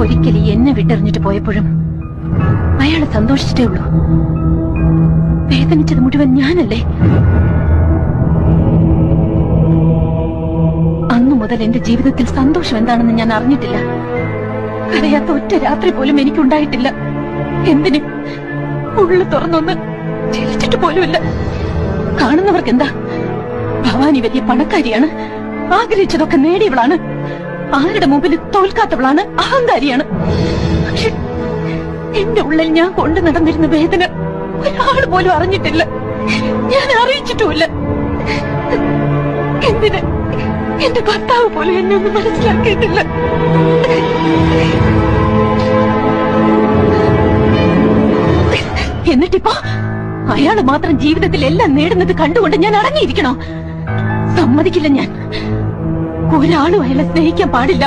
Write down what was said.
ഒരിക്കലും എന്നെ വിട്ടെറിഞ്ഞിട്ട് പോയപ്പോഴും അയാള് സന്തോഷിച്ചിട്ടേ ഉള്ളൂ. വേദനിച്ചത് മുഴുവൻ ഞാനല്ലേ? അന്നു മുതൽ എന്റെ ജീവിതത്തിൽ സന്തോഷം എന്താണെന്ന് ഞാൻ അറിഞ്ഞിട്ടില്ല. കരയാത്ത ഒറ്റ രാത്രി പോലും എനിക്കുണ്ടായിട്ടില്ല. എന്തിന് ഉള്ളു തുറന്നൊന്ന് ചിരിച്ചിട്ട് പോലുമില്ല. കാണുന്നവർക്ക് എന്താ, ഭവാനി വലിയ പണക്കാരിയാണ്, ആഗ്രഹിച്ചതൊക്കെ നേടിയവളാണ്, ആരുടെ മുമ്പിൽ തോൽക്കാത്തവളാണ്, അഹങ്കാരിയാണ്. പക്ഷെ എന്റെ ഉള്ളിൽ ഞാൻ കൊണ്ടു നടന്നിരുന്ന വേദന ഒരാൾ പോലും അറിഞ്ഞിട്ടില്ല. ഞാൻ അറിയിച്ചിട്ടുമില്ല. എന്തിന് എന്റെ ഭർത്താവ് പോലും എന്നെ ഒന്നും മനസ്സിലാക്കിയിട്ടില്ല. എന്നിട്ടിപ്പോ അയാള് മാത്രം ജീവിതത്തിൽ എല്ലാം നേടുന്നത് കണ്ടുകൊണ്ട് ഞാൻ അടങ്ങിയിരിക്കണോ? സമ്മതിക്കില്ല. ഞാൻ ഒരാളും അയാളെ സ്നേഹിക്കാൻ പാടില്ല.